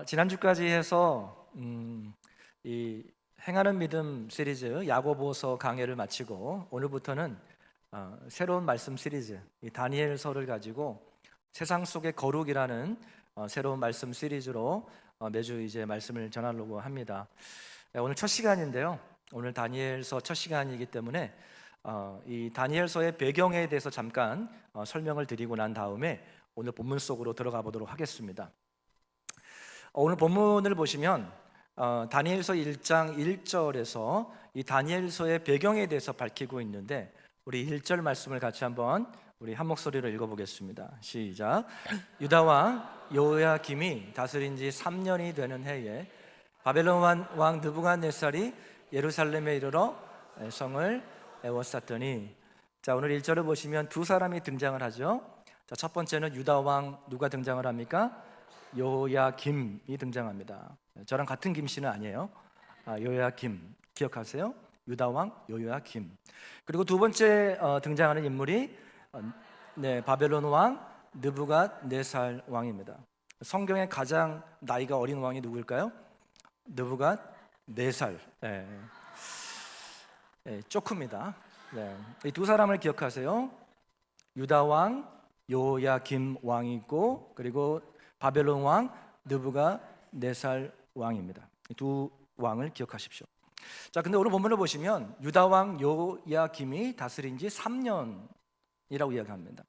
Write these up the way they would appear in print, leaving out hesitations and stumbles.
지난주까지 해서 이 행하는 믿음 시리즈 야고보서 강해를 마치고 오늘부터는 새로운 말씀 시리즈 이 다니엘서를 가지고 세상 속의 거룩이라는 새로운 말씀 시리즈로 매주 이제 말씀을 전하려고 합니다. 오늘 첫 시간인데요. 오늘 다니엘서 첫 시간이기 때문에 이 다니엘서의 배경에 대해서 잠깐 설명을 드리고 난 다음에 오늘 본문 속으로 들어가 보도록 하겠습니다. 오늘 본문을 보시면 다니엘서 1장 1절에서 이 다니엘서의 배경에 대해서 밝히고 있는데 우리 1절 말씀을 같이 한번 우리 한 목소리로 읽어보겠습니다. 시작. 유다 왕 여호야김이 다스린 지 3년이 되는 해에 바벨론 왕 느부갓네살이 예루살렘에 이르러 성을 에워쌌더니, 자, 오늘 1절을 보시면 두 사람이 등장을 하죠. 자, 첫 번째는 유다 왕 누가 등장을 합니까? 여호야김이 등장합니다. 저랑 같은 김씨는 아니에요. 여호야김 기억하세요? 유다 왕 여호야김. 그리고 두 번째 등장하는 인물이 바벨론 왕 느부갓네살 왕입니다. 성경에 가장 나이가 어린 왕이 누구일까요? 느부갓네살. 쪼크입니다. 이 두 사람을 기억하세요. 유다 왕 여호야김 왕이 있고, 그리고 바벨론 왕 느부갓네살 왕입니다. 이 두 왕을 기억하십시오. 자, 근데 오늘 본문을 보시면 유다 왕 여호야김이 다스린 지 3년이라고 이야기합니다.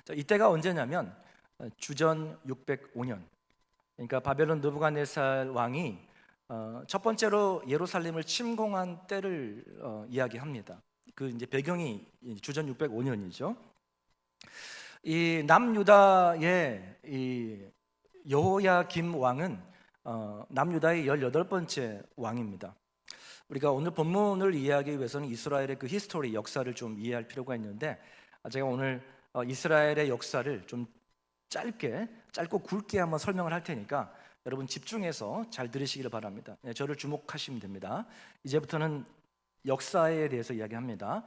자, 이때가 언제냐면 주전 605년. 그러니까 바벨론 느부갓네살 왕이 첫 번째로 예루살렘을 침공한 때를 이야기합니다. 그 이제 배경이 주전 605년이죠. 이 남유다의 이 여호야김 왕은 남유다의 18번째 왕입니다. 우리가 오늘 본문을 이해하기 위해서는 이스라엘의 그 히스토리, 역사를 좀 이해할 필요가 있는데, 제가 오늘 이스라엘의 역사를 좀 짧고 굵게 한번 설명을 할 테니까 여러분 집중해서 잘 들으시기를 바랍니다. 저를 주목하시면 됩니다. 이제부터는 역사에 대해서 이야기합니다.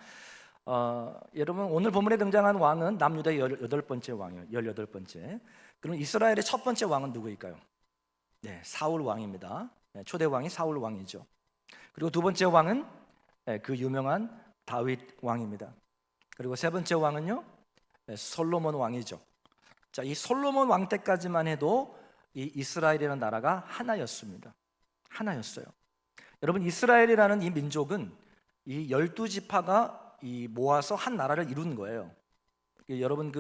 여러분, 오늘 본문에 등장한 왕은 남유다의 18번째 왕이에요. 18번째. 그럼 이스라엘의 첫 번째 왕은 누구일까요? 사울 왕입니다. 초대 왕이 사울 왕이죠. 그리고 두 번째 왕은 그 유명한 다윗 왕입니다. 그리고 세 번째 왕은요, 솔로몬 왕이죠. 자, 이 솔로몬 왕 때까지만 해도 이 이스라엘이라는 나라가 하나였습니다. 하나였어요. 여러분, 이스라엘이라는 이 민족은 이 12지파가 이 모아서 한 나라를 이룬 거예요. 여러분,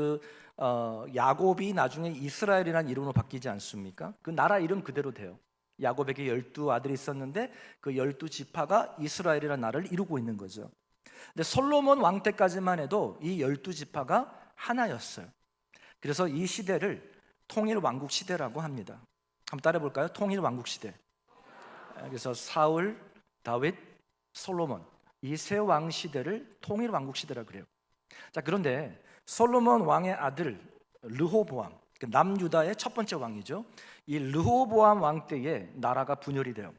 야곱이 나중에 이스라엘이라는 이름으로 바뀌지 않습니까? 그 나라 이름 그대로 돼요. 야곱에게 12아들이 있었는데 그 12지파가 이스라엘이라는 나라를 이루고 있는 거죠. 근데 솔로몬 왕 때까지만 해도 이 12지파가 하나였어요. 그래서 이 시대를 통일왕국 시대라고 합니다. 한번 따라 볼까요? 통일왕국 시대. 그래서 사울, 다윗, 솔로몬, 이 세 왕 시대를 통일왕국 시대라고 그래요. 자, 그런데 솔로몬 왕의 아들 르호보암, 남유다의 첫 번째 왕이죠. 이 르호보암 왕 때에 나라가 분열이 돼요.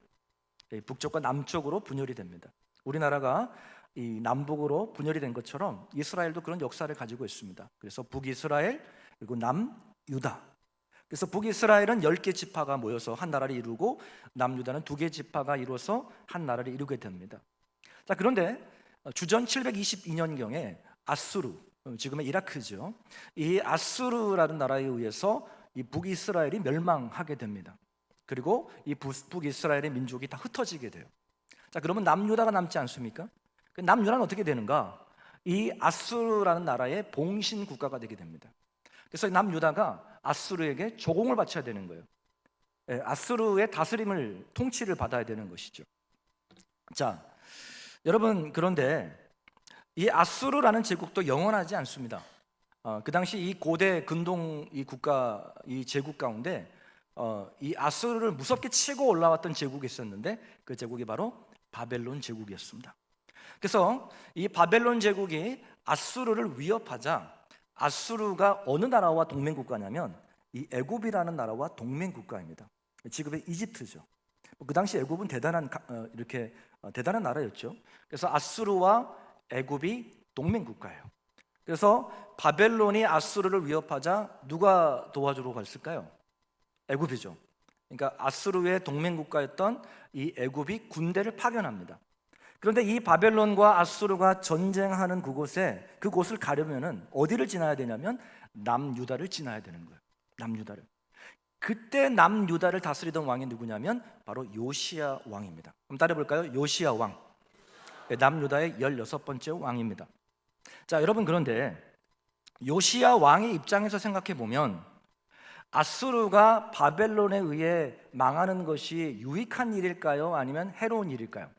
북쪽과 남쪽으로 분열이 됩니다. 우리나라가 이 남북으로 분열이 된 것처럼 이스라엘도 그런 역사를 가지고 있습니다. 그래서 북이스라엘 그리고 남유다. 그래서 북이스라엘은 10개 지파가 모여서 한 나라를 이루고 남유다는 2개 지파가 이루어서 한 나라를 이루게 됩니다. 자, 그런데 주전 722년경에 아수르, 지금의 이라크죠. 이 아수르라는 나라에 의해서 이 북이스라엘이 멸망하게 됩니다. 그리고 이 북이스라엘의 민족이 다 흩어지게 돼요. 자, 그러면 남유다가 남지 않습니까? 그 남유다는 어떻게 되는가? 이 아수르라는 나라의 봉신 국가가 되게 됩니다. 그래서 남유다가 아수르에게 조공을 바쳐야 되는 거예요. 아수르의 다스림을, 통치를 받아야 되는 것이죠. 자, 여러분, 그런데 이 아수르라는 제국도 영원하지 않습니다. 그 당시 이 고대 근동 이 국가, 이 제국 가운데 이 아수르를 무섭게 치고 올라왔던 제국이 있었는데 그 제국이 바로 바벨론 제국이었습니다. 그래서 이 바벨론 제국이 아수르를 위협하자 아수르가 어느 나라와 동맹 국가냐면 이 애굽이라는 나라와 동맹 국가입니다. 지금의 이집트죠. 그 당시 애굽은 대단한 대단한 나라였죠. 그래서 아수르와 애굽이 동맹 국가예요. 그래서 바벨론이 아수르를 위협하자 누가 도와주러 갔을까요? 애굽이죠. 그러니까 아수르의 동맹 국가였던 이 애굽이 군대를 파견합니다. 그런데 이 바벨론과 아수르가 전쟁하는 그곳을 가려면은 어디를 지나야 되냐면 남유다를 지나야 되는 거예요. 남유다를. 그때 남유다를 다스리던 왕이 누구냐면 바로 요시야 왕입니다. 그럼 따라 볼까요? 요시야 왕. 남유다의 16번째 왕입니다. 자, 여러분, 그런데 요시야 왕의 입장에서 생각해 보면 아수르가 바벨론에 의해 망하는 것이 유익한 일일까요? 아니면 해로운 일일까요?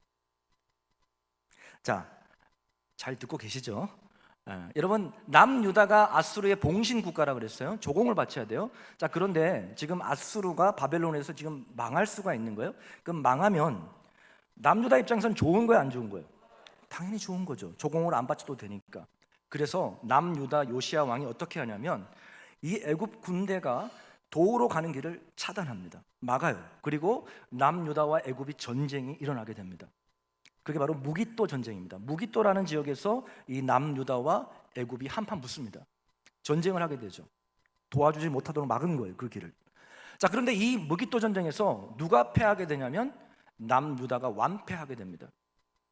자, 잘 듣고 계시죠? 여러분, 남유다가 아수르의 봉신 국가라 그랬어요. 조공을 바쳐야 돼요. 자, 그런데 지금 아수르가 바벨론에서 지금 망할 수가 있는 거예요. 그럼 망하면 남유다 입장에서는 좋은 거예요, 안 좋은 거예요? 당연히 좋은 거죠. 조공을 안 바쳐도 되니까. 그래서 남유다 요시야 왕이 어떻게 하냐면 이 애굽 군대가 도로 가는 길을 차단합니다. 막아요. 그리고 남유다와 애굽이 전쟁이 일어나게 됩니다. 그게 바로 무기또 전쟁입니다. 무기또라는 지역에서 이 남유다와 애굽이 한판 붙습니다. 전쟁을 하게 되죠. 도와주지 못하도록 막은 거예요, 그 길을. 자, 그런데 이 무기또 전쟁에서 누가 패하게 되냐면 남유다가 완패하게 됩니다.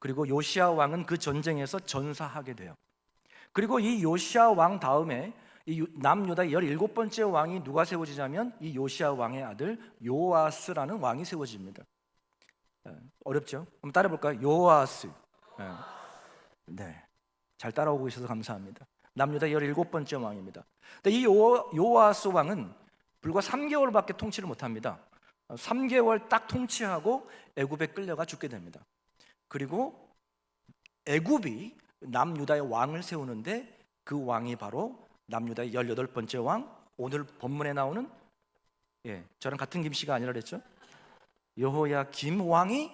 그리고 요시야 왕은 그 전쟁에서 전사하게 돼요. 그리고 이 요시야 왕 다음에 이 남유다의 17번째 왕이 누가 세워지냐면 이 요시야 왕의 아들 요아스라는 왕이 세워집니다. 어렵죠? 한번 따라 볼까요? 요아스. 네, 잘 따라오고 있어서 감사합니다. 남유다 17번째 왕입니다. 근데 이 요아스 왕은 불과 3개월밖에 통치를 못합니다. 3개월 딱 통치하고 애굽에 끌려가 죽게 됩니다. 그리고 애굽이 남유다의 왕을 세우는데 그 왕이 바로 남유다의 18번째 왕, 오늘 본문에 나오는 저랑 같은 김씨가 아니라 그랬죠? 여호야김 왕이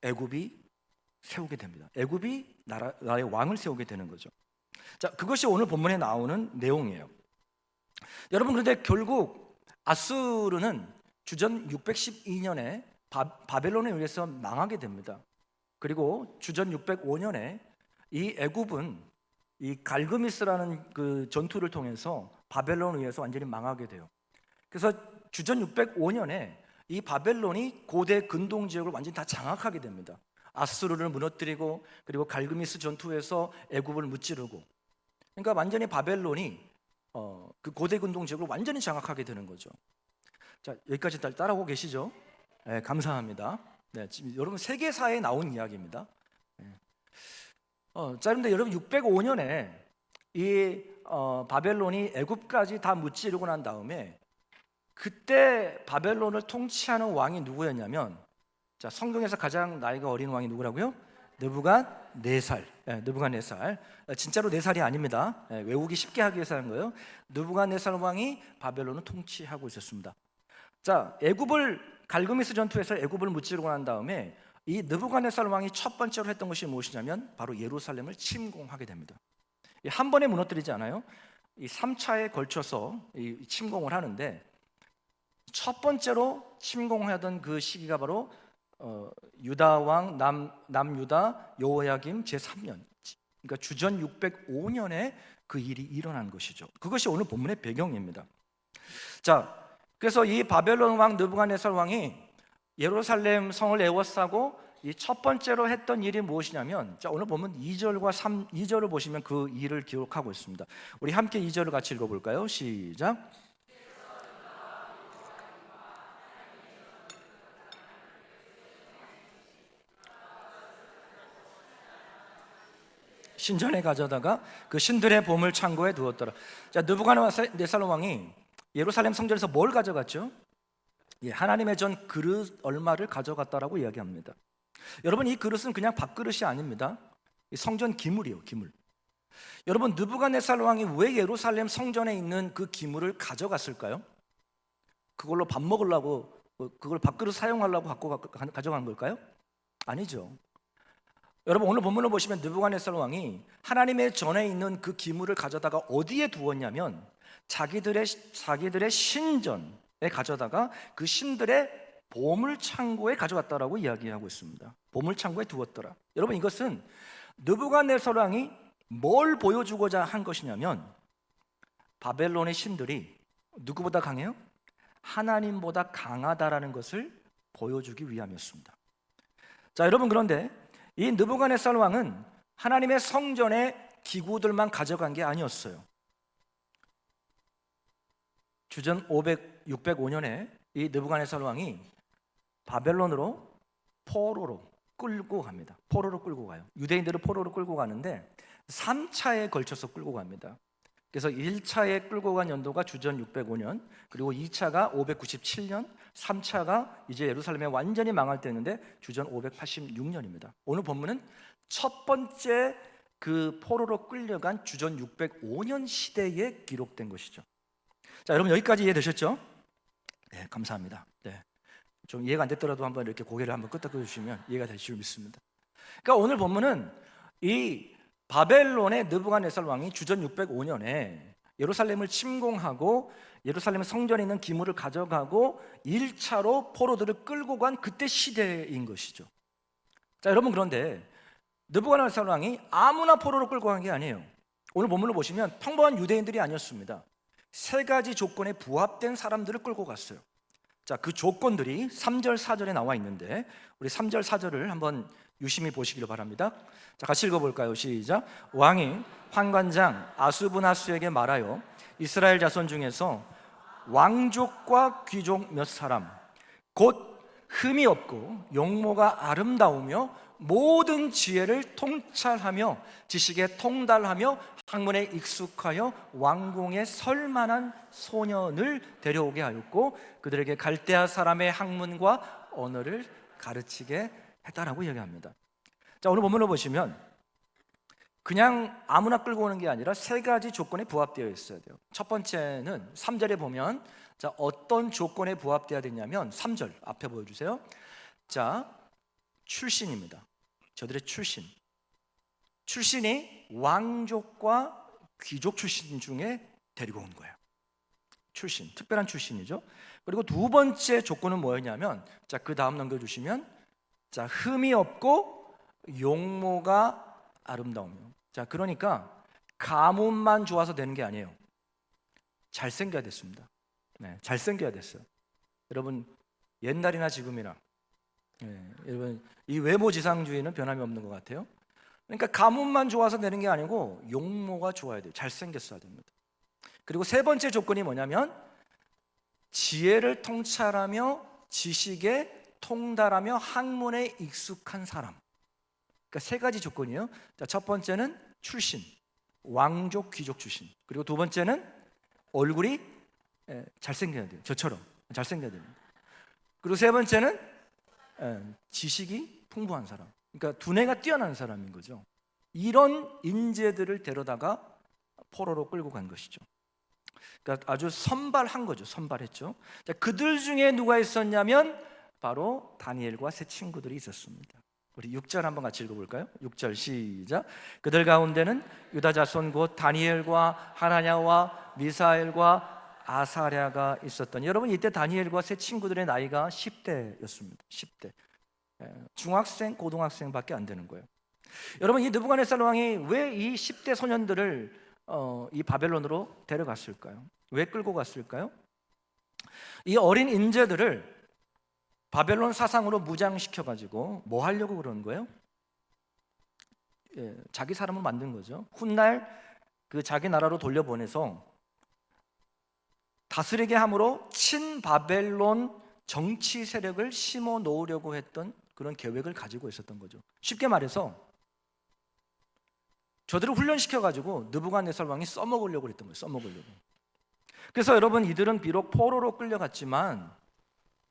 애굽이 세우게 됩니다. 애굽이 나라의 왕을 세우게 되는 거죠. 자, 그것이 오늘 본문에 나오는 내용이에요. 여러분, 그런데 결국 아수르는 주전 612년에 바벨론에 의해서 망하게 됩니다. 그리고 주전 605년에 이 애굽은 이 갈그미스라는 그 전투를 통해서 바벨론에 의해서 완전히 망하게 돼요. 그래서 주전 605년에 이 바벨론이 고대 근동 지역을 완전히 다 장악하게 됩니다. 아수르를 무너뜨리고 그리고 갈그미스 전투에서 애굽을 무찌르고, 그러니까 완전히 바벨론이 그 고대 근동 지역을 완전히 장악하게 되는 거죠. 자, 여기까지 따라오고 계시죠? 네, 감사합니다. 네, 지금 여러분 세계사에 나온 이야기입니다. 자, 그런데 여러분 605년에 이 바벨론이 애굽까지 다 무찌르고 난 다음에 그때 바벨론을 통치하는 왕이 누구였냐면, 자, 성경에서 가장 나이가 어린 왕이 누구라고요? 느부갓네살. 느부갓네살. 진짜로 4살이 아닙니다. 외우기 쉽게 하기 위해서 하는 거예요. 느부갓네살 왕이 바벨론을 통치하고 있었습니다. 자, 애굽을 갈그미스 전투에서 애굽을 무찌르고 난 다음에 이 느부갓네살 왕이 첫 번째로 했던 것이 무엇이냐면 바로 예루살렘을 침공하게 됩니다. 한 번에 무너뜨리지 않아요. 이 3차에 걸쳐서 이 침공을 하는데, 첫 번째로 침공하던 그 시기가 바로 유다 왕 남유다 여호야김 제3년, 그러니까 주전 605년에 그 일이 일어난 것이죠. 그것이 오늘 본문의 배경입니다. 자, 그래서 이 바벨론 왕 느부갓네살 왕이 예루살렘 성을 에워싸고 이 첫 번째로 했던 일이 무엇이냐면, 자, 오늘 보면 2절과 2절을 보시면 그 일을 기록하고 있습니다. 우리 함께 2절을 같이 읽어볼까요? 시작. 신전에 가져다가 그 신들의 보물 창고에 두었더라. 자, 느부갓네살 왕이 예루살렘 성전에서 뭘 가져갔죠? 하나님의 전 그릇 얼마를 가져갔다라고 이야기합니다. 여러분, 이 그릇은 그냥 밥그릇이 아닙니다. 성전 기물이에요, 기물. 여러분, 느부갓네살 왕이 왜 예루살렘 성전에 있는 그 기물을 가져갔을까요? 그걸로 밥 먹으려고, 그걸 밥그릇 사용하려고 가져간 걸까요? 아니죠. 여러분, 오늘 본문을 보시면 느부갓네살 왕이 하나님의 전에 있는 그 기물을 가져다가 어디에 두었냐면 자기들의 신전에 가져다가 그 신들의 보물 창고에 가져갔다라고 이야기하고 있습니다. 보물 창고에 두었더라. 여러분, 이것은 느부갓네살 왕이 뭘 보여주고자 한 것이냐면 바벨론의 신들이 누구보다 강해요? 하나님보다 강하다라는 것을 보여주기 위함이었습니다. 자, 여러분, 그런데 이 느부갓네살 왕은 하나님의 성전의 기구들만 가져간 게 아니었어요. 주전 605년에 이 느부갓네살 왕이 바벨론으로 포로로 끌고 갑니다. 포로로 끌고 가요. 유대인들을 포로로 끌고 가는데 3차에 걸쳐서 끌고 갑니다. 그래서 1차에 끌고 간 연도가 주전 605년, 그리고 2차가 597년, 3차가 이제 예루살렘에 완전히 망할 때였는데 주전 586년입니다. 오늘 본문은 첫 번째 그 포로로 끌려간 주전 605년 시대에 기록된 것이죠. 자, 여러분, 여기까지 이해되셨죠? 네, 감사합니다. 네. 좀 이해가 안 됐더라도 한번 이렇게 고개를 한번 끄덕여 주시면 이해가 될 줄 믿습니다. 그러니까 오늘 본문은 이 바벨론의 느부갓네살 왕이 주전 605년에 예루살렘을 침공하고 예루살렘 성전에 있는 기물을 가져가고 1차로 포로들을 끌고 간 그때 시대인 것이죠. 자, 여러분, 그런데 느부갓네살 왕이 아무나 포로로 끌고 간 게 아니에요. 오늘 본문을 보시면 평범한 유대인들이 아니었습니다. 세 가지 조건에 부합된 사람들을 끌고 갔어요. 자, 그 조건들이 3절 4절에 나와 있는데 우리 3절 4절을 한번 유심히 보시기를 바랍니다. 자, 같이 읽어볼까요? 시작. 왕이 환관장 아수브나스에게 말하여 이스라엘 자손 중에서 왕족과 귀족 몇 사람, 곧 흠이 없고 용모가 아름다우며 모든 지혜를 통찰하며 지식에 통달하며 학문에 익숙하여 왕궁에 설 만한 소년을 데려오게 하였고 그들에게 갈대아 사람의 학문과 언어를 가르치게 했다라고 이야기합니다. 자, 오늘 본문을 보시면 그냥 아무나 끌고 오는 게 아니라 세 가지 조건에 부합되어 있어야 돼요. 첫 번째는 3절에 보면, 자, 어떤 조건에 부합되어야 되냐면 3절 앞에 보여주세요. 자, 출신입니다. 저들의 출신이 왕족과 귀족 출신 중에 데리고 온 거예요. 출신, 특별한 출신이죠. 그리고 두 번째 조건은 뭐였냐면, 자, 그 다음 넘겨주시면, 자, 흠이 없고 용모가 아름다우며. 자, 그러니까 가문만 좋아서 되는 게 아니에요. 잘생겨야 됐습니다. 네, 잘생겨야 됐어요. 여러분, 옛날이나 지금이나 여러분, 이 외모지상주의는 변함이 없는 것 같아요. 그러니까 가문만 좋아서 되는 게 아니고 용모가 좋아야 돼요. 잘생겼어야 됩니다. 그리고 세 번째 조건이 뭐냐면 지혜를 통찰하며 지식에 통달하며 학문에 익숙한 사람. 그러니까 세 가지 조건이에요. 자, 첫 번째는 출신, 왕족 귀족 출신. 그리고 두 번째는 얼굴이 잘생겨야 돼요. 저처럼 잘생겨야 됩니다. 그리고 세 번째는 지식이 풍부한 사람. 그러니까 두뇌가 뛰어난 사람인 거죠. 이런 인재들을 데려다가 포로로 끌고 간 것이죠. 그러니까 아주 선발한 거죠. 선발했죠. 자, 그들 중에 누가 있었냐면 바로 다니엘과 세 친구들이 있었습니다. 우리 6절 한번 같이 읽어볼까요? 6절 시작. 그들 가운데는 유다 자손 곧 다니엘과 하나냐와 미사엘과 아사랴가 있었더니, 여러분, 이때 다니엘과 세 친구들의 나이가 10대였습니다. 10대. 중학생, 고등학생밖에 안 되는 거예요. 여러분, 이 느부갓네살 왕이 왜 이 10대 소년들을 이 바벨론으로 데려갔을까요? 왜 끌고 갔을까요? 이 어린 인재들을 바벨론 사상으로 무장시켜가지고 뭐 하려고 그러는 거예요? 자기 사람을 만든 거죠. 훗날 그 자기 나라로 돌려보내서 다스리게 함으로 친바벨론 정치 세력을 심어 놓으려고 했던 그런 계획을 가지고 있었던 거죠. 쉽게 말해서 저들을 훈련시켜가지고 느부갓네살 왕이 써먹으려고 했던 거예요. 써먹으려고. 그래서 여러분, 이들은 비록 포로로 끌려갔지만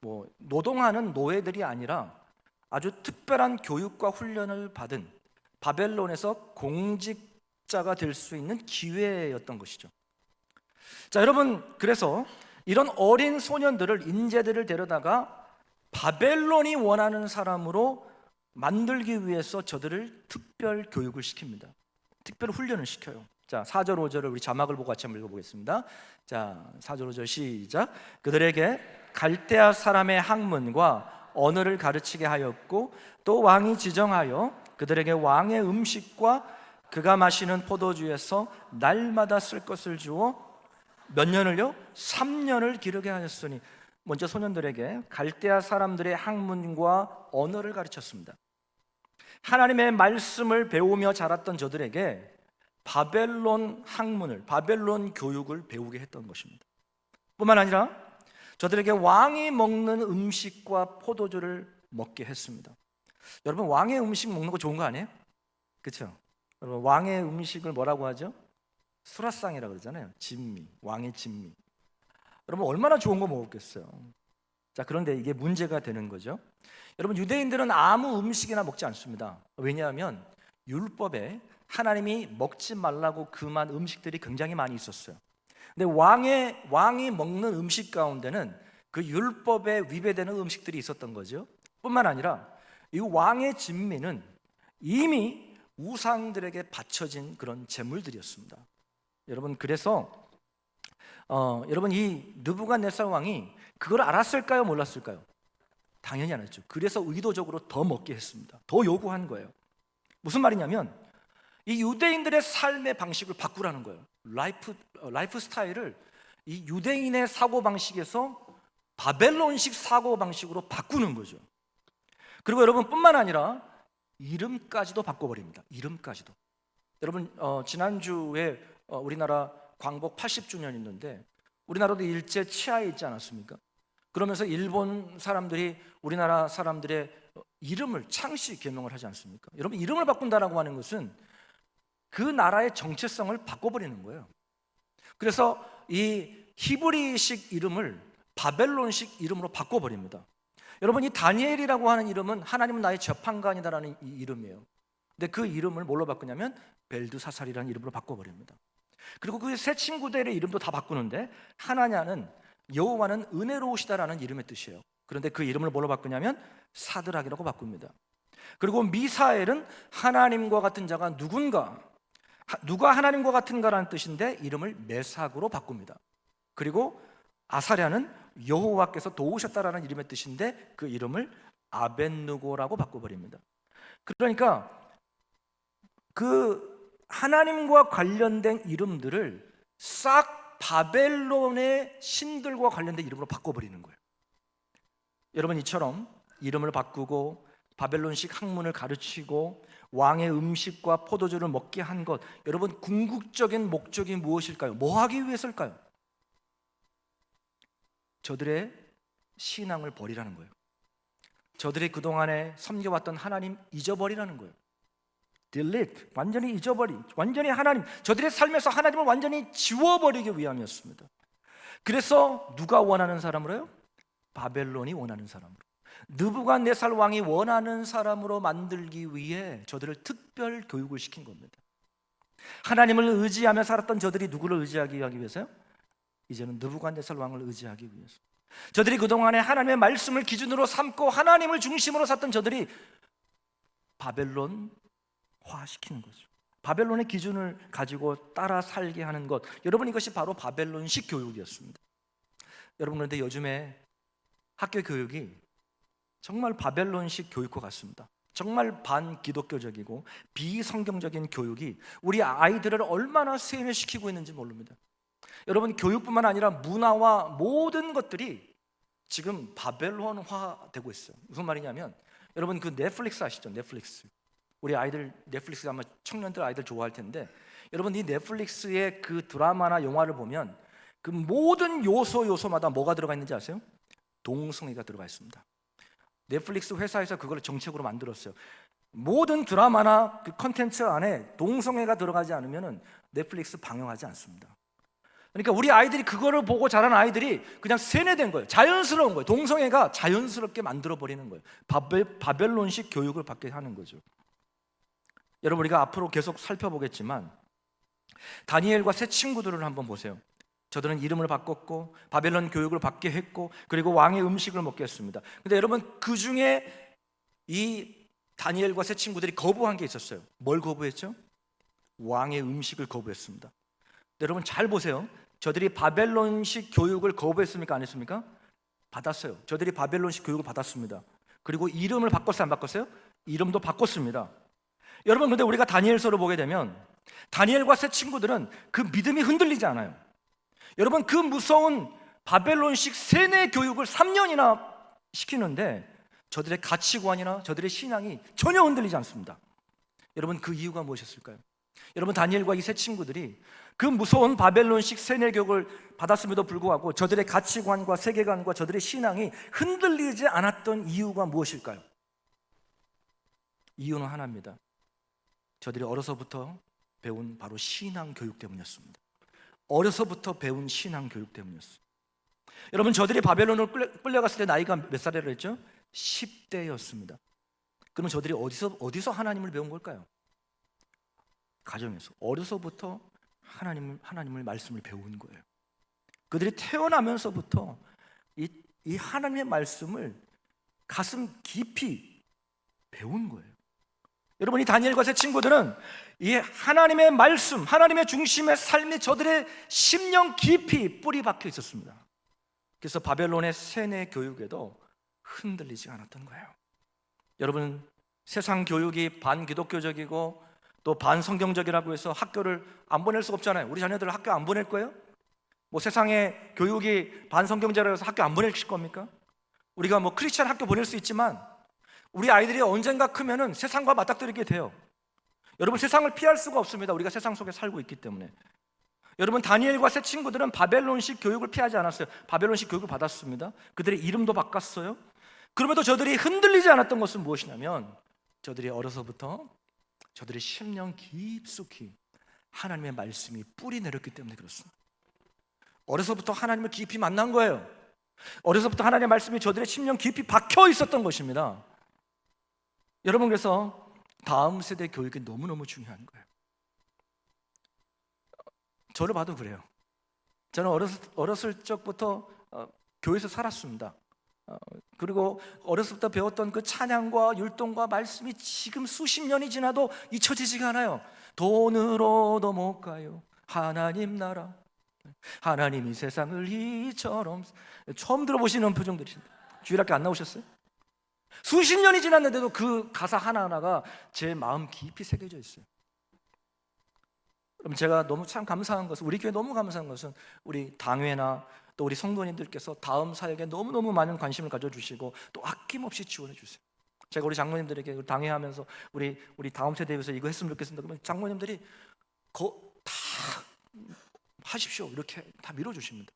뭐 노동하는 노예들이 아니라 아주 특별한 교육과 훈련을 받은 바벨론에서 공직자가 될 수 있는 기회였던 것이죠. 자, 여러분, 그래서 이런 어린 소년들을, 인재들을 데려다가 바벨론이 원하는 사람으로 만들기 위해서 저들을 특별 교육을 시킵니다. 특별 훈련을 시켜요. 자, 4절 5절을 우리 자막을 보고 같이 한번 읽어보겠습니다. 자, 4절 5절 시작. 그들에게 갈대아 사람의 학문과 언어를 가르치게 하였고 또 왕이 지정하여 그들에게 왕의 음식과 그가 마시는 포도주에서 날마다 쓸 것을 주어 몇 년을요? 3년을 기르게 하였으니. 먼저 소년들에게 갈대아 사람들의 학문과 언어를 가르쳤습니다. 하나님의 말씀을 배우며 자랐던 저들에게 바벨론 학문을, 바벨론 교육을 배우게 했던 것입니다. 뿐만 아니라 저들에게 왕이 먹는 음식과 포도주를 먹게 했습니다. 여러분, 왕의 음식 먹는 거 좋은 거 아니에요? 그렇죠? 여러분, 왕의 음식을 뭐라고 하죠? 수라상이라고 그러잖아요. 진미, 왕의 진미. 여러분, 얼마나 좋은 거 먹었겠어요. 자, 그런데 이게 문제가 되는 거죠. 여러분, 유대인들은 아무 음식이나 먹지 않습니다. 왜냐하면 율법에 하나님이 먹지 말라고 금한 음식들이 굉장히 많이 있었어요. 근데 왕이 먹는 음식 가운데는 그 율법에 위배되는 음식들이 있었던 거죠. 뿐만 아니라 이 왕의 진미는 이미 우상들에게 바쳐진 그런 제물들이었습니다. 여러분, 그래서 여러분, 이 느부갓네살 왕이 그걸 알았을까요? 몰랐을까요? 당연히 알았죠. 그래서 의도적으로 더 먹게 했습니다. 더 요구한 거예요. 무슨 말이냐면 이 유대인들의 삶의 방식을 바꾸라는 거예요. 라이프 스타일을 이 유대인의 사고 방식에서 바벨론식 사고 방식으로 바꾸는 거죠. 그리고 여러분, 뿐만 아니라 이름까지도 바꿔버립니다. 이름까지도. 여러분, 지난주에 우리나라 광복 80주년 있는데 우리나라도 일제 치하에 있지 않았습니까? 그러면서 일본 사람들이 우리나라 사람들의 이름을 창씨 개명을 하지 않습니까? 여러분, 이름을 바꾼다라고 하는 것은 그 나라의 정체성을 바꿔버리는 거예요. 그래서 이 히브리식 이름을 바벨론식 이름으로 바꿔버립니다. 여러분, 이 다니엘이라고 하는 이름은 하나님은 나의 재판관이다라는 이름이에요. 근데 그 이름을 뭘로 바꾸냐면 벨드사살이라는 이름으로 바꿔버립니다. 그리고 그 세 친구들의 이름도 다 바꾸는데 하나냐는 여호와는 은혜로우시다라는 이름의 뜻이에요. 그런데 그 이름을 뭘로 바꾸냐면 사드락이라고 바꿉니다. 그리고 미사엘은 하나님과 같은 자가 누가 하나님과 같은가라는 뜻인데 이름을 메삭으로 바꿉니다. 그리고 아사랴는 여호와께서 도우셨다라는 이름의 뜻인데 그 이름을 아벳느고라고 바꿔버립니다. 그러니까 그 하나님과 관련된 이름들을 싹 바벨론의 신들과 관련된 이름으로 바꿔버리는 거예요. 여러분, 이처럼 이름을 바꾸고 바벨론식 학문을 가르치고 왕의 음식과 포도주를 먹게 한 것, 여러분, 궁극적인 목적이 무엇일까요? 뭐 하기 위해서일까요? 저들의 신앙을 버리라는 거예요. 저들이 그동안에 섬겨왔던 하나님 잊어버리라는 거예요. delete, 완전히 잊어버리, 완전히 저들의 삶에서 하나님을 완전히 지워버리기 위함이었습니다. 그래서 누가 원하는 사람으로요? 바벨론이 원하는 사람으로, 느부갓네살 왕이 원하는 사람으로 만들기 위해 저들을 특별 교육을 시킨 겁니다. 하나님을 의지하며 살았던 저들이 누구를 의지하기 위해서요? 이제는 느부갓네살 왕을 의지하기 위해서. 저들이 그동안에 하나님의 말씀을 기준으로 삼고 하나님을 중심으로 샀던 저들이 바벨론화 시키는 거죠. 바벨론의 기준을 가지고 따라 살게 하는 것, 여러분, 이것이 바로 바벨론식 교육이었습니다. 여러분, 그런데 요즘에 학교 교육이 정말 바벨론식 교육과 같습니다. 정말 반기독교적이고 비성경적인 교육이 우리 아이들을 얼마나 세뇌시키고 있는지 모릅니다. 여러분, 교육뿐만 아니라 문화와 모든 것들이 지금 바벨론화 되고 있어요. 무슨 말이냐면, 여러분, 그 넷플릭스 아시죠? 넷플릭스. 우리 아이들 넷플릭스 아마 청년들 아이들 좋아할 텐데, 여러분, 이 넷플릭스의 그 드라마나 영화를 보면 그 모든 요소마다 뭐가 들어가 있는지 아세요? 동성애가 들어가 있습니다. 넷플릭스 회사에서 그걸 정책으로 만들었어요. 모든 드라마나 그 컨텐츠 안에 동성애가 들어가지 않으면 넷플릭스 방영하지 않습니다. 그러니까 우리 아이들이 그거를 보고 자란 아이들이 그냥 세뇌된 거예요. 자연스러운 거예요. 동성애가 자연스럽게 만들어버리는 거예요. 바벨론식 교육을 받게 하는 거죠. 여러분, 우리가 앞으로 계속 살펴보겠지만 다니엘과 세 친구들을 한번 보세요. 저들은 이름을 바꿨고 바벨론 교육을 받게 했고 그리고 왕의 음식을 먹게 했습니다. 근데 여러분, 그 중에 이 다니엘과 세 친구들이 거부한 게 있었어요. 뭘 거부했죠? 왕의 음식을 거부했습니다. 여러분, 잘 보세요. 저들이 바벨론식 교육을 거부했습니까? 안 했습니까? 받았어요. 저들이 바벨론식 교육을 받았습니다. 그리고 이름을 바꿨어요? 안 바꿨어요? 이름도 바꿨습니다. 여러분, 근데 우리가 다니엘서를 보게 되면 다니엘과 세 친구들은 그 믿음이 흔들리지 않아요. 여러분, 그 무서운 바벨론식 세뇌 교육을 3년이나 시키는데 저들의 가치관이나 저들의 신앙이 전혀 흔들리지 않습니다. 여러분, 그 이유가 무엇이었을까요? 여러분, 다니엘과 이 세 친구들이 그 무서운 바벨론식 세뇌 교육을 받았음에도 불구하고 저들의 가치관과 세계관과 저들의 신앙이 흔들리지 않았던 이유가 무엇일까요? 이유는 하나입니다. 저들이 어려서부터 배운 바로 신앙 교육 때문이었습니다. 어려서부터 배운 신앙 교육 때문이었어요. 여러분, 저들이 바벨론으로 끌려갔을 때 나이가 몇 살이라고 했죠? 10대였습니다. 그럼 저들이 어디서 하나님을 배운 걸까요? 가정에서. 어려서부터 하나님을 말씀을 배운 거예요. 그들이 태어나면서부터 이 하나님의 말씀을 가슴 깊이 배운 거예요. 여러분, 이 다니엘과 세 친구들은 이 하나님의 말씀, 하나님의 중심의 삶이 저들의 심령 깊이 뿌리 박혀 있었습니다. 그래서 바벨론의 세뇌 교육에도 흔들리지 않았던 거예요. 여러분, 세상 교육이 반기독교적이고 또 반성경적이라고 해서 학교를 안 보낼 수 없잖아요. 우리 자녀들을 학교 안 보낼 거예요? 뭐 세상의 교육이 반성경제라고 해서 학교 안 보내실 겁니까? 우리가 뭐 크리스찬 학교 보낼 수 있지만 우리 아이들이 언젠가 크면은 세상과 맞닥뜨리게 돼요. 여러분, 세상을 피할 수가 없습니다. 우리가 세상 속에 살고 있기 때문에. 여러분, 다니엘과 세 친구들은 바벨론식 교육을 피하지 않았어요. 바벨론식 교육을 받았습니다. 그들의 이름도 바꿨어요. 그럼에도 저들이 흔들리지 않았던 것은 무엇이냐면 저들이 어려서부터 저들의 심령 깊숙이 하나님의 말씀이 뿌리 내렸기 때문에 그렇습니다. 어려서부터 하나님을 깊이 만난 거예요. 어려서부터 하나님의 말씀이 저들의 심령 깊이 박혀 있었던 것입니다. 여러분, 그래서 다음 세대 교육이 너무너무 중요한 거예요. 저를 봐도 그래요. 저는 어렸을 적부터 교회에서 살았습니다. 그리고 어렸을 때 배웠던 그 찬양과 율동과 말씀이 지금 수십 년이 지나도 잊혀지지가 않아요. 돈으로도 못 가요 하나님 나라, 하나님이 세상을 이처럼. 처음 들어보시는 표정들이신데 주일학교 안 나오셨어요? 수십 년이 지났는데도 그 가사 하나하나가 제 마음 깊이 새겨져 있어요. 그럼 제가 너무 참 감사한 것은, 우리 교회 너무 감사한 것은 우리 당회나 또 우리 성도님들께서 다음 사역에 너무너무 많은 관심을 가져주시고 또 아낌없이 지원해 주세요. 제가 우리 장로님들에게 당회하면서 우리 다음 세대에 위해서 이거 했으면 좋겠습니다. 그러면 장로님들이 다 하십시오 이렇게 다 밀어주십니다.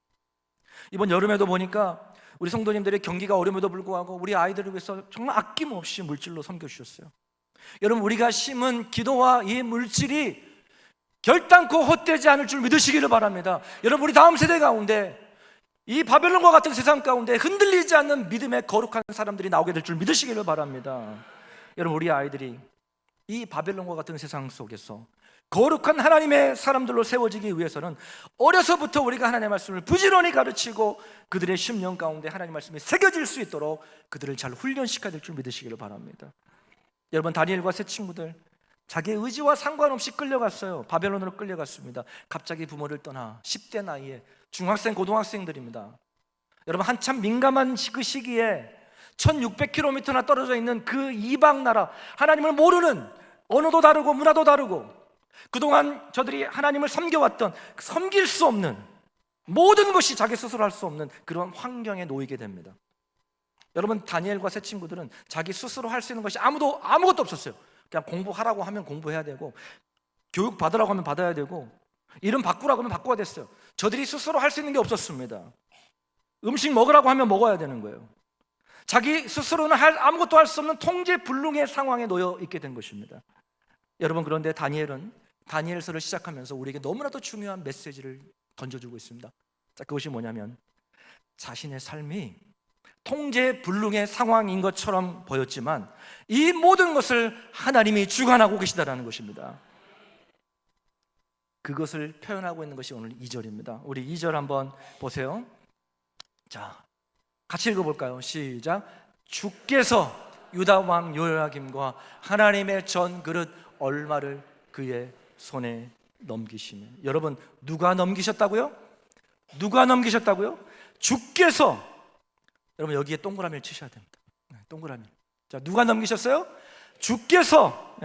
이번 여름에도 보니까 우리 성도님들의 경기가 어려움에도 불구하고 우리 아이들을 위해서 정말 아낌없이 물질로 섬겨주셨어요. 여러분, 우리가 심은 기도와 이 물질이 결단코 헛되지 않을 줄 믿으시기를 바랍니다. 여러분, 우리 다음 세대 가운데 이 바벨론과 같은 세상 가운데 흔들리지 않는 믿음의 거룩한 사람들이 나오게 될 줄 믿으시기를 바랍니다. 여러분, 우리 아이들이 이 바벨론과 같은 세상 속에서 거룩한 하나님의 사람들로 세워지기 위해서는 어려서부터 우리가 하나님의 말씀을 부지런히 가르치고 그들의 심령 가운데 하나님의 말씀이 새겨질 수 있도록 그들을 잘 훈련시켜야 될 줄 믿으시기를 바랍니다. 여러분, 다니엘과 세 친구들 자기의 의지와 상관없이 끌려갔어요. 바벨론으로 끌려갔습니다. 갑자기 부모를 떠나 10대 나이에 중학생, 고등학생들입니다. 여러분, 한참 민감한 그 시기에 1600km나 떨어져 있는 그 이방 나라, 하나님을 모르는, 언어도 다르고 문화도 다르고 그동안 저들이 하나님을 섬겨왔던, 섬길 수 없는, 모든 것이 자기 스스로 할 수 없는 그런 환경에 놓이게 됩니다. 여러분, 다니엘과 세 친구들은 자기 스스로 할 수 있는 것이 아무것도 없었어요. 그냥 공부하라고 하면 공부해야 되고, 교육 받으라고 하면 받아야 되고, 이름 바꾸라고 하면 바꿔야 됐어요. 저들이 스스로 할 수 있는 게 없었습니다. 음식 먹으라고 하면 먹어야 되는 거예요. 자기 스스로는 아무것도 할 수 없는 통제불능의 상황에 놓여 있게 된 것입니다. 여러분, 그런데 다니엘은 다니엘서를 시작하면서 우리에게 너무나도 중요한 메시지를 던져주고 있습니다. 자, 그것이 뭐냐면 자신의 삶이 통제불능의 상황인 것처럼 보였지만 이 모든 것을 하나님이 주관하고 계시다라는 것입니다. 그것을 표현하고 있는 것이 오늘 2절입니다. 우리 2절 한번 보세요. 자, 같이 읽어볼까요? 시작. 주께서 유다 왕 요야김과 하나님의 전 그릇 얼마를 그의 손에 넘기시며. 여러분, 누가 넘기셨다고요? 누가 넘기셨다고요? 주께서. 여러분, 여기에 동그라미를 치셔야 됩니다. 동그라미. 자, 누가 넘기셨어요? 주께서.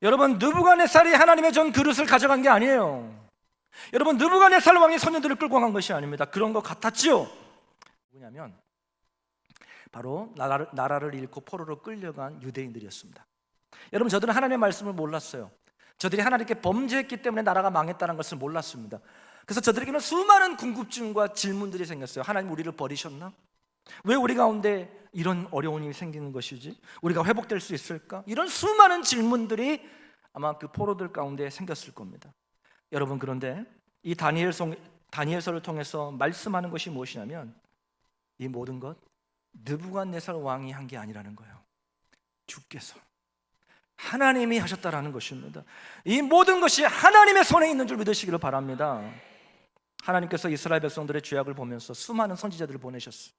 여러분, 느부갓네살이 하나님의 전 그릇을 가져간 게 아니에요. 여러분, 느부갓네살 왕이 소년들을 끌고 간 것이 아닙니다. 그런 것 같았지요. 뭐냐면 바로 나라를 잃고 포로로 끌려간 유대인들이었습니다. 여러분, 저들은 하나님의 말씀을 몰랐어요. 저들이 하나님께 범죄했기 때문에 나라가 망했다는 것을 몰랐습니다. 그래서 저들에게는 수많은 궁금증과 질문들이 생겼어요. 하나님, 우리를 버리셨나? 왜 우리 가운데 이런 어려운 일이 생기는 것이지? 우리가 회복될 수 있을까? 이런 수많은 질문들이 아마 그 포로들 가운데 생겼을 겁니다. 여러분, 그런데 이 다니엘서를 통해서 말씀하는 것이 무엇이냐면 이 모든 것 느부갓네살 왕이 한 게 아니라는 거예요. 주께서, 하나님이 하셨다라는 것입니다. 이 모든 것이 하나님의 손에 있는 줄 믿으시기를 바랍니다. 하나님께서 이스라엘 백성들의 죄악을 보면서 수많은 선지자들을 보내셨어요.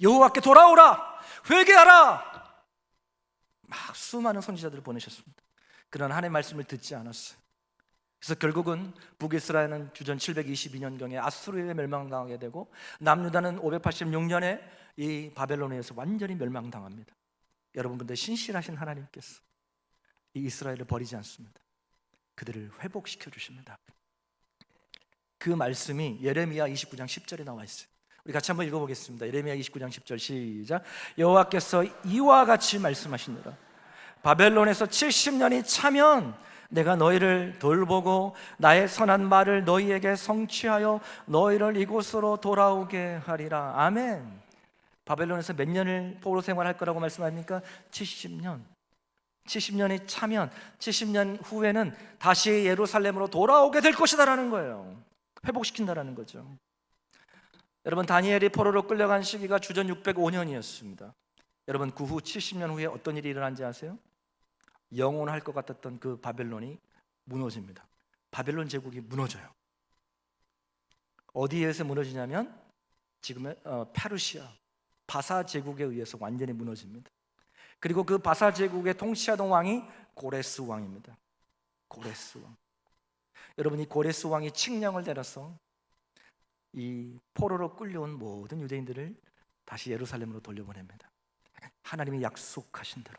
여호와께 돌아오라, 회개하라, 막 수많은 선지자들을 보내셨습니다. 그러나 하나님의 말씀을 듣지 않았어요. 그래서 결국은 북이스라엘은 주전 722년경에 아수르에 멸망당하게 되고 남유다는 586년에 이 바벨론에 의해서 완전히 멸망당합니다. 여러분, 근데 신실하신 하나님께서 이 이스라엘을 버리지 않습니다. 그들을 회복시켜 주십니다. 그 말씀이 예레미야 29장 10절에 나와 있어요. 우리 같이 한번 읽어보겠습니다. 예레미야 29장 10절 시작. 여호와께서 이와 같이 말씀하시니라. 바벨론에서 70년이 차면 내가 너희를 돌보고 나의 선한 말을 너희에게 성취하여 너희를 이곳으로 돌아오게 하리라. 아멘. 바벨론에서 몇 년을 포로 생활할 거라고 말씀합니까? 70년. 70년이 차면 70년 후에는 다시 예루살렘으로 돌아오게 될 것이다라는 거예요. 회복시킨다라는 거죠. 여러분, 다니엘이 포로로 끌려간 시기가 주전 605년이었습니다. 여러분, 그 후 70년 후에 어떤 일이 일어난지 아세요? 영원할 것 같았던 그 바벨론이 무너집니다. 바벨론 제국이 무너져요. 어디에서 무너지냐면 지금의 페르시아 바사 제국에 의해서 완전히 무너집니다. 그리고 그 바사 제국의 통치하던 왕이 고레스 왕입니다. 고레스 왕. 여러분, 이 고레스 왕이 칙령을 내려서 이 포로로 끌려온 모든 유대인들을 다시 예루살렘으로 돌려보냅니다. 하나님이 약속하신 대로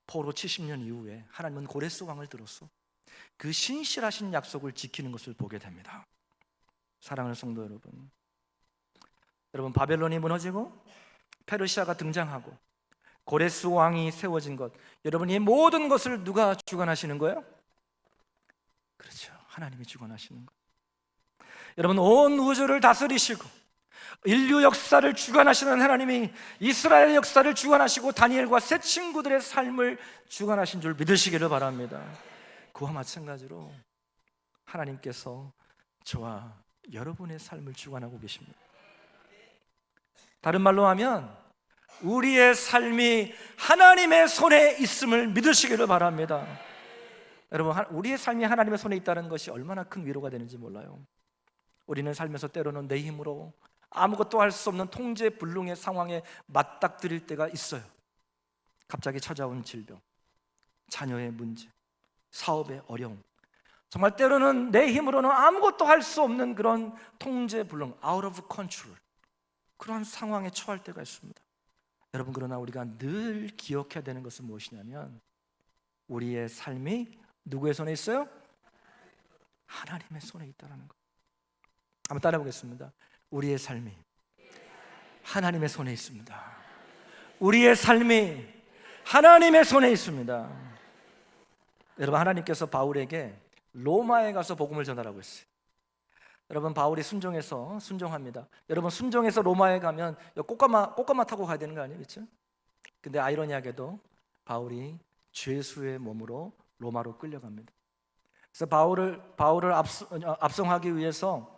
포로 70년 이후에 하나님은 고레스 왕을 들어서 그 신실하신 약속을 지키는 것을 보게 됩니다. 사랑하는 성도 여러분, 여러분, 바벨론이 무너지고 페르시아가 등장하고 고레스 왕이 세워진 것, 여러분, 이 모든 것을 누가 주관하시는 거예요? 그렇죠, 하나님이 주관하시는 것. 여러분, 온 우주를 다스리시고 인류 역사를 주관하시는 하나님이 이스라엘 역사를 주관하시고 다니엘과 세 친구들의 삶을 주관하신 줄 믿으시기를 바랍니다. 그와 마찬가지로 하나님께서 저와 여러분의 삶을 주관하고 계십니다. 다른 말로 하면 우리의 삶이 하나님의 손에 있음을 믿으시기를 바랍니다. 여러분, 우리의 삶이 하나님의 손에 있다는 것이 얼마나 큰 위로가 되는지 몰라요. 우리는 살면서 때로는 내 힘으로 아무것도 할 수 없는 통제불능의 상황에 맞닥뜨릴 때가 있어요. 갑자기 찾아온 질병, 자녀의 문제, 사업의 어려움, 정말 때로는 내 힘으로는 아무것도 할 수 없는 그런 통제불능, out of control, 그런 상황에 처할 때가 있습니다. 여러분, 그러나 우리가 늘 기억해야 되는 것은 무엇이냐면 우리의 삶이 누구의 손에 있어요? 하나님의 손에 있다는 것. 한번 따라해 보겠습니다. 우리의 삶이 하나님의 손에 있습니다. 우리의 삶이 하나님의 손에 있습니다. 여러분, 하나님께서 바울에게 로마에 가서 복음을 전하라고 했어요. 여러분, 바울이 순종합니다. 여러분, 순종해서 로마에 가면 꽃가마 타고 가야 되는 거 아니에요? 그렇죠? 근데 아이러니하게도 바울이 죄수의 몸으로 로마로 끌려갑니다. 그래서 바울을 압송하기 위해서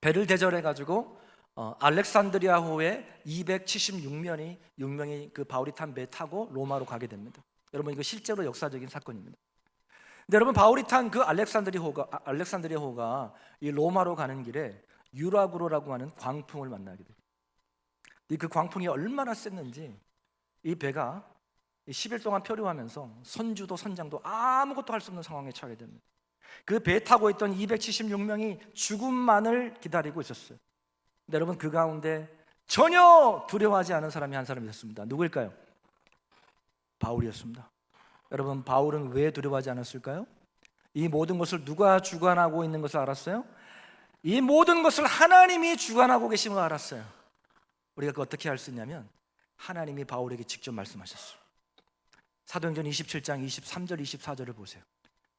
배를 대절해 가지고 알렉산드리아호에 276명이 그 바울이 탄 배 타고 로마로 가게 됩니다. 여러분, 이거 실제로 역사적인 사건입니다. 근데 여러분, 바울이 탄 그 알렉산드리아호가 이 로마로 가는 길에 유라구로라고 하는 광풍을 만나게 돼요. 그 광풍이 얼마나 셌는지 이 배가 10일 동안 표류하면서 선주도 선장도 아무것도 할 수 없는 상황에 처하게 됩니다. 그 배에 타고 있던 276명이 죽음만을 기다리고 있었어요. 근데 여러분, 그 가운데 전혀 두려워하지 않은 사람이 한 사람이 있었습니다. 누구일까요? 바울이었습니다. 여러분, 바울은 왜 두려워하지 않았을까요? 이 모든 것을 누가 주관하고 있는 것을 알았어요? 이 모든 것을 하나님이 주관하고 계심을 알았어요. 우리가 그 어떻게 알 수 있냐면 하나님이 바울에게 직접 말씀하셨어요. 사도행전 27장 23절 24절을 보세요.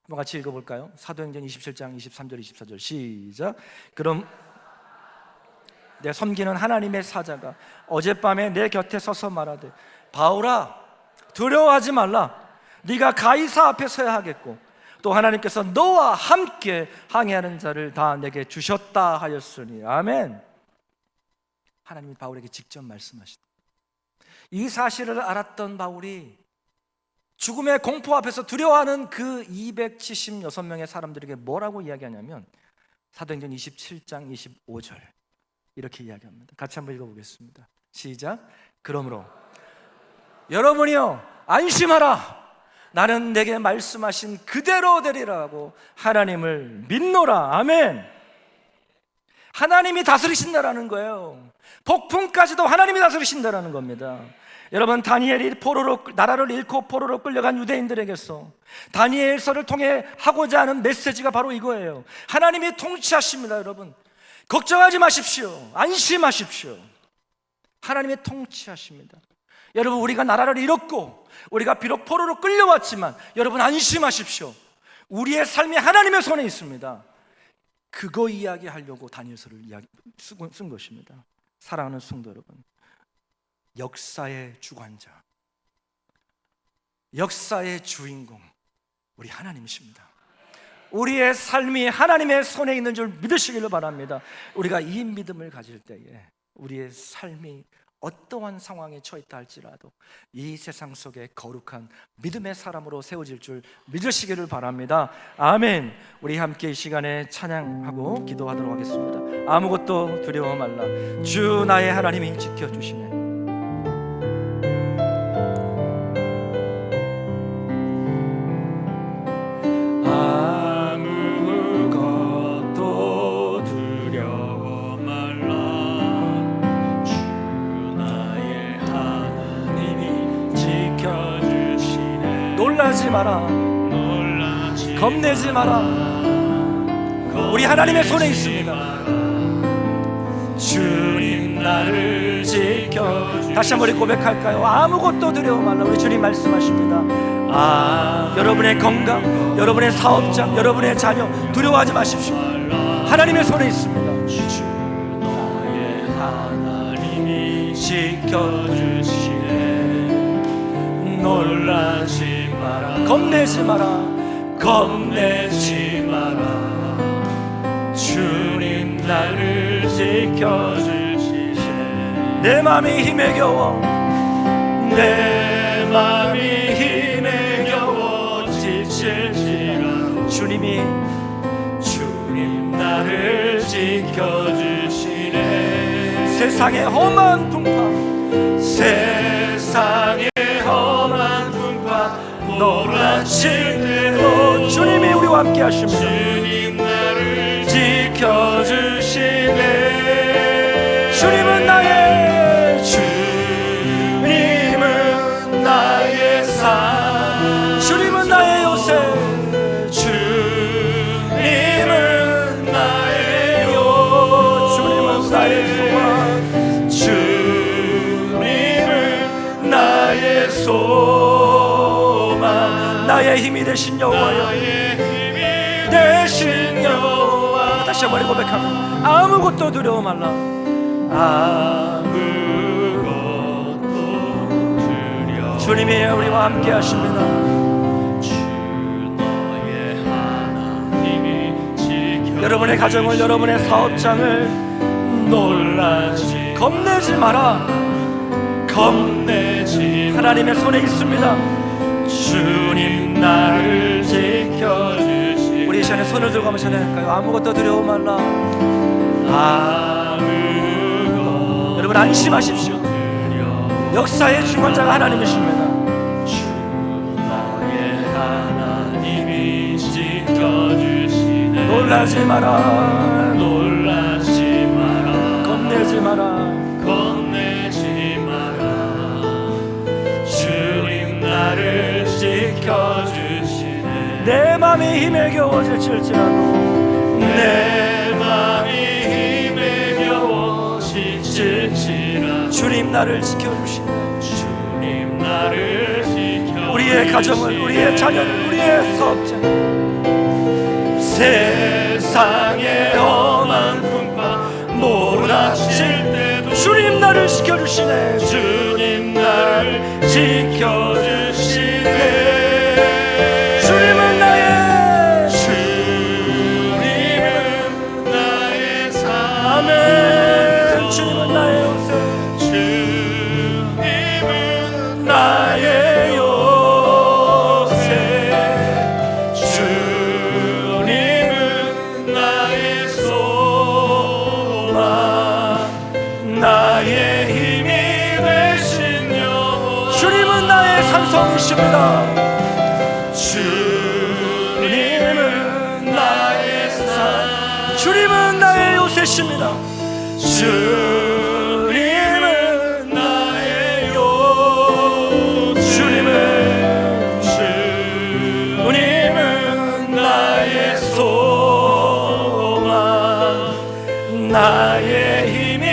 한번 같이 읽어볼까요? 사도행전 27장 23절 24절 시작. 그럼 내 섬기는 하나님의 사자가 어젯밤에 내 곁에 서서 말하되 바울아 두려워하지 말라. 네가 가이사 앞에 서야 하겠고 또 하나님께서 너와 함께 항해하는 자를 다 내게 주셨다 하였으니. 아멘. 하나님이 바울에게 직접 말씀하시다. 이 사실을 알았던 바울이 죽음의 공포 앞에서 두려워하는 그 276명의 사람들에게 뭐라고 이야기하냐면 사도행전 27장 25절 이렇게 이야기합니다. 같이 한번 읽어보겠습니다. 시작. 그러므로 여러분이요 안심하라. 나는 내게 말씀하신 그대로 되리라고 하나님을 믿노라. 아멘. 하나님이 다스리신다라는 거예요. 폭풍까지도 하나님이 다스리신다라는 겁니다. 여러분, 다니엘이 나라를 잃고 포로로 끌려간 유대인들에게서 다니엘서를 통해 하고자 하는 메시지가 바로 이거예요. 하나님이 통치하십니다. 여러분, 걱정하지 마십시오. 안심하십시오. 하나님이 통치하십니다. 여러분, 우리가 나라를 잃었고 우리가 비록 포로로 끌려왔지만 여러분 안심하십시오. 우리의 삶이 하나님의 손에 있습니다. 그거 이야기하려고 다니엘서를 쓴 것입니다. 사랑하는 성도 여러분, 역사의 주관자, 역사의 주인공 우리 하나님이십니다. 우리의 삶이 하나님의 손에 있는 줄 믿으시기를 바랍니다. 우리가 이 믿음을 가질 때에 우리의 삶이 어떠한 상황에 처했다 할지라도 이 세상 속에 거룩한 믿음의 사람으로 세워질 줄 믿으시기를 바랍니다. 아멘. 우리 함께 이 시간에 찬양하고 기도하도록 하겠습니다. 아무것도 두려워 말라. 주 나의 하나님이 지켜주시네. 놀라지 마라. 겁내지 마라. 우리 하나님의 손에 있습니다. 주님 나를 지켜주시네. 다시 한번 고백할까요? 아무것도 두려워 말라. 우리 주님 말씀하십니다. 여러분의 건강, 여러분의 사업장, 여러분의 자녀 두려워하지 마십시오. 하나님의 손에 있습니다. 주 너의 하나님이 지켜주시네. 놀라지 마라. 겁내지 마라. 겁내지 마라. 주님 나를 지켜주시네. 내 맘이 힘에 겨워, 내 맘이 힘에 겨워 지칠지라도 주님 나를 지켜주시네. 세상의 험한 풍파, 세상의 험한 풍파 놀라칠 때도 주님이 우리와 함께 하십니다. 주님 나를 지켜주시네. 주님은 나의 주님은 나의 산, 주님은 나의 요새, 주님은 나의 요, 주님은 나의 소망, 주님은 나의 소망, 나의 힘이 되신 여호와여, 되신 여호와. 다시 한번 고백하면 아무것도 두려워 말라. 아무것도 두려워. 주님이 우리와 함께 하십니다. 주 너의 하나님이 지켜. 여러분의 가정을, 여러분의 사업장을 놀라지 겁내지 마라. 겁내지 하나님의 손에 있습니다. 주님 나를 지켜주시. 우리 이 시간에 손을 들고 한번 찬양할까요? 아무것도 두려워 말라. 아무것도. 여러분 안심하십시오. 역사의 주관자가 하나님이십니다. 주 너의 하나님이 지켜주시네. 놀라지 마라. 놀라지 마라. 겁내지 마라. 겁내지 마라. 주님 나를 지켜주시네. 내 마음이 힘에 겨워질지라도 내 마음이 힘에 겨워질지라도 주님 나를 지켜주시네. 주님 나를 지켜 우리의 가정을, 우리의 자녀를, 우리의 사업장, 세상의 험한 풍파 몰아칠 때도 주님 나를 지켜주시네. 주님 나를 지켜주시네. 주님은 나의 주님은 나의 삶 아멘. 주님은 나의 요새, 주님은 나의 요새, 주님은 나의 소망 나의 힘이 되신 여호와 주님은 나의 산성이십니다. 주님은 나의 삶 주님은 나의 요새십니다. 주님은 나의 요 주님은 나의 소망 나의 힘이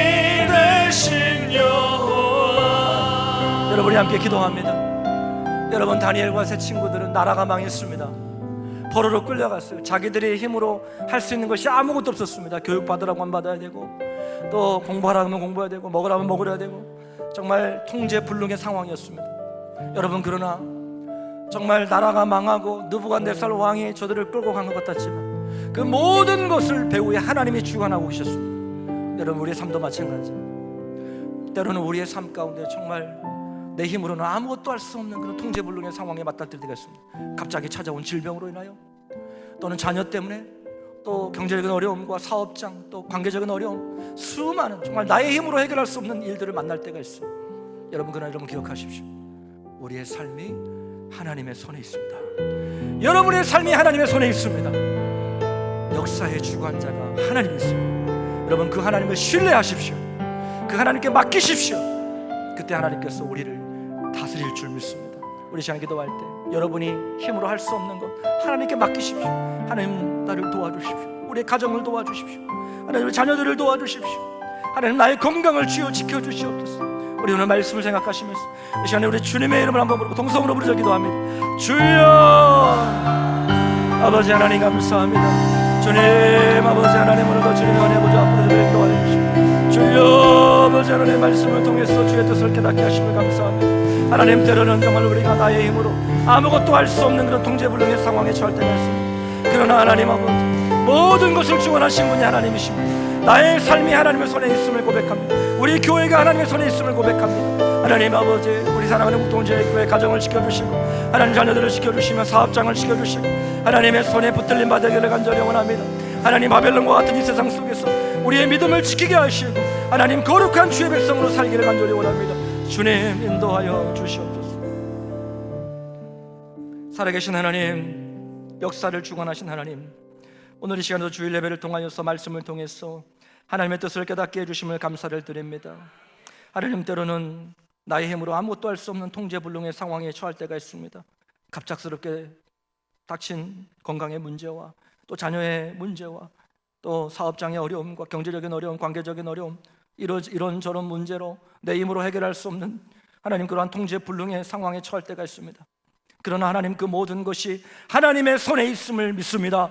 되신 여호와. 여러분이 함께 기도합니다. 여러분, 다니엘과 세 친구들은 나라가 망했습니다. 포로로 끌려갔어요. 자기들의 힘으로 할 수 있는 것이 아무것도 없었습니다. 교육받으라고 하면 받아야 되고, 또 공부하라고 하면 공부해야 되고, 먹으라고 하면 먹으려야 되고, 정말 통제불능의 상황이었습니다. 여러분, 그러나 정말 나라가 망하고 느부갓네살 왕이 저들을 끌고 간 것 같았지만 그 모든 것을 배후에 하나님이 주관하고 계셨습니다. 여러분, 우리의 삶도 마찬가지. 때로는 우리의 삶 가운데 정말 내 힘으로는 아무것도 할 수 없는 그런 통제불능의 상황에 맞닥뜨릴 때가 있습니다. 갑자기 찾아온 질병으로 인하여, 또는 자녀 때문에, 또 경제적인 어려움과 사업장, 또 관계적인 어려움, 수많은 정말 나의 힘으로 해결할 수 없는 일들을 만날 때가 있어요. 여러분, 그러나 여러분 기억하십시오. 우리의 삶이 하나님의 손에 있습니다. 여러분의 삶이 하나님의 손에 있습니다. 역사의 주관자가 하나님이세요. 여러분, 그 하나님을 신뢰하십시오. 그 하나님께 맡기십시오. 그때 하나님께서 우리를 다스릴 줄 믿습니다. 우리 시간 기도할 때 여러분이 힘으로 할 수 없는 것 하나님께 맡기십시오. 하나님, 나를 도와주십시오. 우리의 가정을 도와주십시오. 하나님, 우리 자녀들을 도와주십시오. 하나님, 나의 건강을 주여 지켜주시옵소서. 우리 오늘 말씀을 생각하시면서 이 시간에 우리 주님의 이름을 한번 부르고 동성으로 부르짖어 기도합니다. 주여, 아버지 하나님 감사합니다. 주님, 아버지 하나님, 오늘도 주님의 은혜 보좌 앞으로 주님 기도하십시오. 주여, 아버지 하나님의 말씀을 통해서 주의 뜻을 깨닫게 하심을 감사합니다. 하나님, 때로는 정말 우리가 나의 힘으로 아무것도 할 수 없는 그런 통제불능의 상황에 처할 때가 있습니다. 그러나 하나님 아버지, 모든 것을 주관하신 분이 하나님이십니다. 나의 삶이 하나님의 손에 있음을 고백합니다. 우리 교회가 하나님의 손에 있음을 고백합니다. 하나님 아버지, 우리 사랑하는 묵동제일교회 가정을 지켜주시고, 하나님 자녀들을 지켜주시며 사업장을 지켜주시고, 하나님의 손에 붙들림 받으기를 간절히 원합니다. 하나님, 바벨론과 같은 이 세상 속에서 우리의 믿음을 지키게 하시고 하나님 거룩한 주의 백성으로 살기를 간절히 원합니다. 주님, 인도하여 주시옵소서. 살아계신 하나님, 역사를 주관하신 하나님, 오늘 이 시간에도 주일 예배를 통하여서 말씀을 통해서 하나님의 뜻을 깨닫게 해주심을 감사를 드립니다. 하나님, 때로는 나의 힘으로 아무것도 할 수 없는 통제불능의 상황에 처할 때가 있습니다. 갑작스럽게 닥친 건강의 문제와 또 자녀의 문제와 또 사업장의 어려움과 경제적인 어려움, 관계적인 어려움, 이런저런 문제로 내 힘으로 해결할 수 없는 하나님 그러한 통제불능의 상황에 처할 때가 있습니다. 그러나 하나님, 그 모든 것이 하나님의 손에 있음을 믿습니다.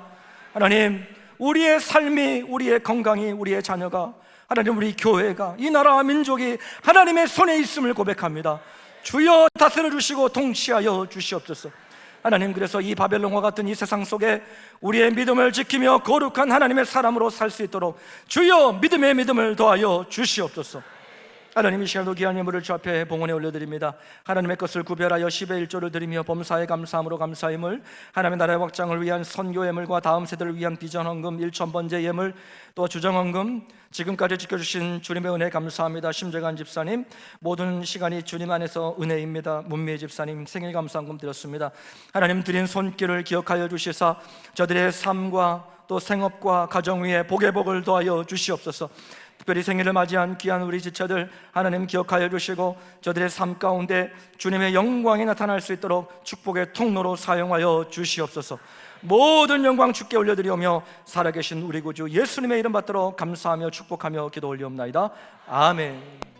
하나님, 우리의 삶이, 우리의 건강이, 우리의 자녀가, 하나님, 우리 교회가, 이 나라와 민족이 하나님의 손에 있음을 고백합니다. 주여, 다스려 주시고 통치하여 주시옵소서. 하나님, 그래서 이 바벨론과 같은 이 세상 속에 우리의 믿음을 지키며 거룩한 하나님의 사람으로 살 수 있도록 주여, 믿음의 믿음을 더하여 주시옵소서. 하나님, 이 시간도 귀한 예물을 주 앞에 봉헌에 올려드립니다. 하나님의 것을 구별하여 10의 1조를 드리며 범사에 감사함으로 감사 예물, 하나님의 나라의 확장을 위한 선교 예물과 다음 세대를 위한 비전 헌금 1,000번째 예물, 또 주정 헌금, 지금까지 지켜주신 주님의 은혜 감사합니다. 심재관 집사님, 모든 시간이 주님 안에서 은혜입니다. 문미애 집사님, 생일 감사헌금 드렸습니다. 하나님, 드린 손길을 기억하여 주시사 저들의 삶과 또 생업과 가정 위에 복의 복을 더하여 주시옵소서. 특별히 생일을 맞이한 귀한 우리 지체들 하나님 기억하여 주시고 저들의 삶 가운데 주님의 영광이 나타날 수 있도록 축복의 통로로 사용하여 주시옵소서. 모든 영광 주께 올려드리오며 살아계신 우리 구주 예수님의 이름 받들어 감사하며 축복하며 기도 올리옵나이다. 아멘.